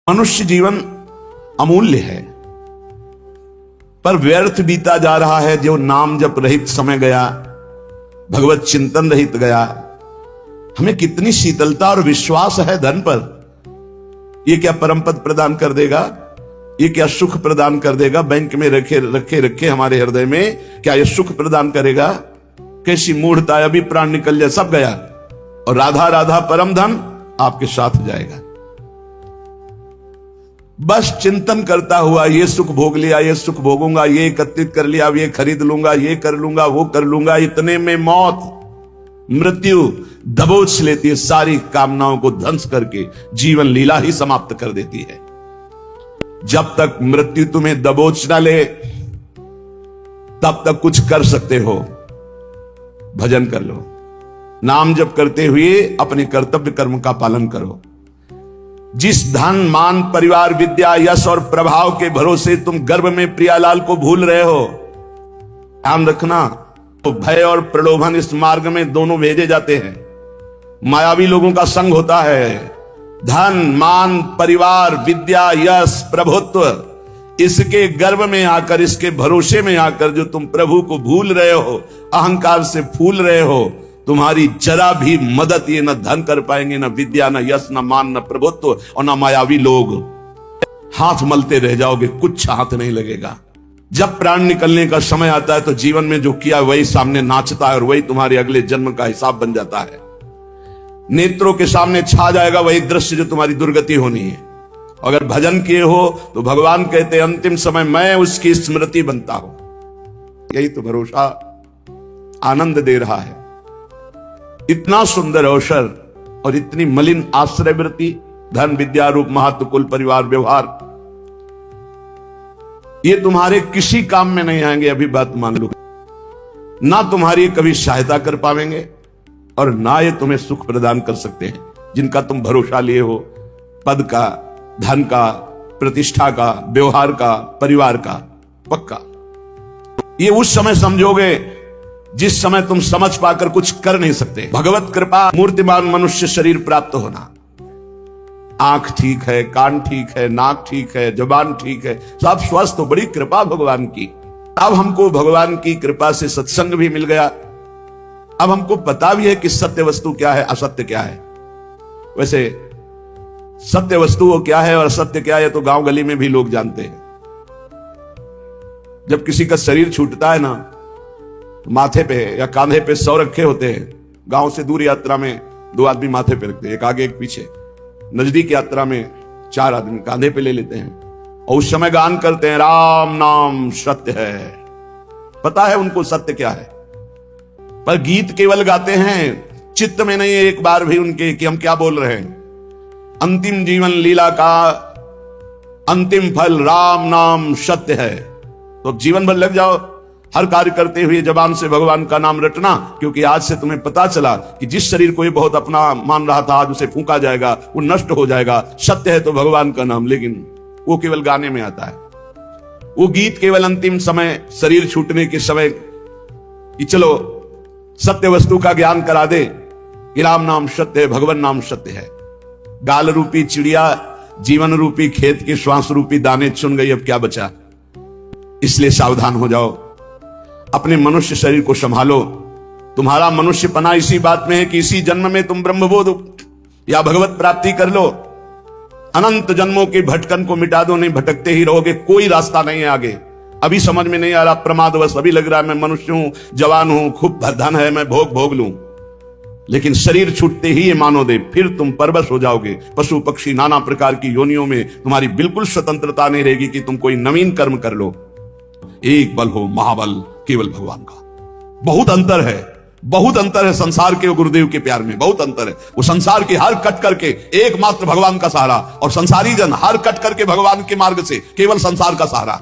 मनुष्य जीवन अमूल्य है, पर व्यर्थ बीता जा रहा है। जो नाम जप रहित समय गया, भगवत चिंतन रहित गया। हमें कितनी शीतलता और विश्वास है धन पर। ये क्या परम पद प्रदान कर देगा? ये क्या सुख प्रदान कर देगा? बैंक में रखे हमारे हृदय में क्या ये सुख प्रदान करेगा? कैसी मूढ़ता है, अभी प्राण निकल जाए सब गया। और राधा राधा परम धन आपके साथ जाएगा। बस चिंतन करता हुआ ये सुख भोग लिया, ये सुख भोगूंगा, ये एकत्रित कर लिया, ये खरीद लूंगा, ये कर लूंगा, वो कर लूंगा। इतने में मौत मृत्यु दबोच लेती है, सारी कामनाओं को ध्वंस करके जीवन लीला ही समाप्त कर देती है। जब तक मृत्यु तुम्हें दबोच ना ले तब तक कुछ कर सकते हो। भजन कर लो, नाम जप करते हुए अपने कर्तव्य कर्म का पालन करो। जिस धन मान परिवार विद्या यश और प्रभाव के भरोसे तुम गर्भ में प्रियालाल को भूल रहे हो, ध्यान रखना। तो भय और प्रलोभन इस मार्ग में दोनों भेजे जाते हैं। मायावी लोगों का संग होता है। धन मान परिवार विद्या यश प्रभुत्व, इसके गर्भ में आकर, इसके भरोसे में आकर जो तुम प्रभु को भूल रहे हो, अहंकार से फूल रहे हो, तुम्हारी जरा भी मदद ये न धन कर पाएंगे, न विद्या, न यश, न मान, न प्रभुत्व और न मायावी लोग। हाथ मलते रह जाओगे, कुछ हाथ नहीं लगेगा। जब प्राण निकलने का समय आता है तो जीवन में जो किया वही सामने नाचता है और वही तुम्हारे अगले जन्म का हिसाब बन जाता है। नेत्रों के सामने छा जाएगा वही दृश्य जो तुम्हारी दुर्गति होनी है। अगर भजन किए हो तो भगवान कहते हैं अंतिम समय मैं उसकी स्मृति बनता हूं। यही तो भरोसा आनंद दे रहा है। इतना सुंदर अवसर और इतनी मलिन आश्रय वृत्ति, धन विद्या रूप महत्व कुल परिवार व्यवहार, ये तुम्हारे किसी काम में नहीं आएंगे। अभी बात मान लो, ना तुम्हारी कभी सहायता कर पाएंगे और ना ये तुम्हें सुख प्रदान कर सकते हैं जिनका तुम भरोसा लिए हो। पद का, धन का, प्रतिष्ठा का, व्यवहार का, परिवार का। पक्का ये उस समय समझोगे जिस समय तुम समझ पाकर कुछ कर नहीं सकते। भगवत कृपा मूर्तिमान मनुष्य शरीर प्राप्त होना। आंख ठीक है, कान ठीक है, नाक ठीक है, जुबान ठीक है, सब स्वस्थ हो, बड़ी कृपा भगवान की। अब हमको भगवान की कृपा से सत्संग भी मिल गया। अब हमको पता भी है कि सत्य वस्तु क्या है, असत्य क्या है। वैसे सत्य वस्तु वो क्या है और असत्य क्या है तो गांव गली में भी लोग जानते हैं। जब किसी का शरीर छूटता है ना, माथे पे या कांधे पे 100 रखे होते हैं। गांव से दूर यात्रा में 2 आदमी माथे पे रखते हैं, एक आगे एक पीछे। नजदीक यात्रा में 4 आदमी कांधे पे ले लेते हैं और उस समय गान करते हैं, राम नाम सत्य है। पता है उनको सत्य क्या है, पर गीत केवल गाते हैं, चित्त में नहीं एक बार भी उनके कि हम क्या बोल रहे हैं। अंतिम जीवन लीला का अंतिम फल राम नाम सत्य है। तो जीवन भर लग जाओ हर कार्य करते हुए जबान से भगवान का नाम रटना, क्योंकि आज से तुम्हें पता चला कि जिस शरीर को ये बहुत अपना मान रहा था आज उसे फूंका जाएगा, वो नष्ट हो जाएगा। सत्य है तो भगवान का नाम, लेकिन वो केवल गाने में आता है। वो गीत केवल अंतिम समय, शरीर छूटने के समय कि चलो सत्य वस्तु का ज्ञान करा दे कि राम नाम सत्य है, भगवान नाम सत्य है। गाल रूपी चिड़िया जीवन रूपी खेत के श्वास रूपी दाने चुन गई, अब क्या बचा। इसलिए सावधान हो जाओ, अपने मनुष्य शरीर को संभालो। तुम्हारा मनुष्यपना इसी बात में है कि इसी जन्म में तुम ब्रह्मबोध या भगवत प्राप्ति कर लो। अनंत जन्मों के भटकन को मिटा दो, नहीं भटकते ही रहोगे, कोई रास्ता नहीं है आगे। अभी समझ में नहीं आ रहा, प्रमादवश अभी लग रहा है मैं मनुष्य हूं, जवान हूं, खूब धन है, मैं भोग लूं। लेकिन शरीर छूटते ही ये मानो दे, फिर तुम परवश हो जाओगे। पशु पक्षी नाना प्रकार की योनियों में तुम्हारी बिल्कुल स्वतंत्रता नहीं रहेगी कि तुम कोई नवीन कर्म कर लो। एक बल हो महाबल केवल भगवान का। बहुत अंतर है, बहुत अंतर है संसार के गुरुदेव के प्यार में, बहुत अंतर है। वो संसार के हर कट करके एकमात्र भगवान का सहारा, और संसारी जन हर कट करके भगवान के मार्ग से केवल संसार का सहारा।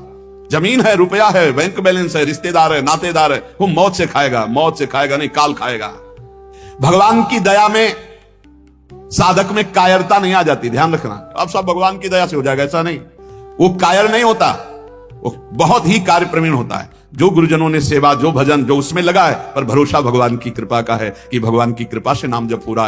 जमीन है, रुपया है, बैंक बैलेंस है, रिश्तेदार है, नातेदार है, वो मौत से खाएगा, मौत से खाएगा नहीं, काल खाएगा। भगवान की दया में साधक में कायरता नहीं आ जाती, ध्यान रखना। अब सब भगवान की दया से हो जाएगा ऐसा नहीं, वो कायर नहीं होता, वो बहुत ही कार्य प्रवीण होता है। जो गुरुजनों ने सेवा, जो भजन, जो उसमें लगा है, पर भरोसा भगवान की कृपा का है कि भगवान की कृपा से नाम जब पूरा है।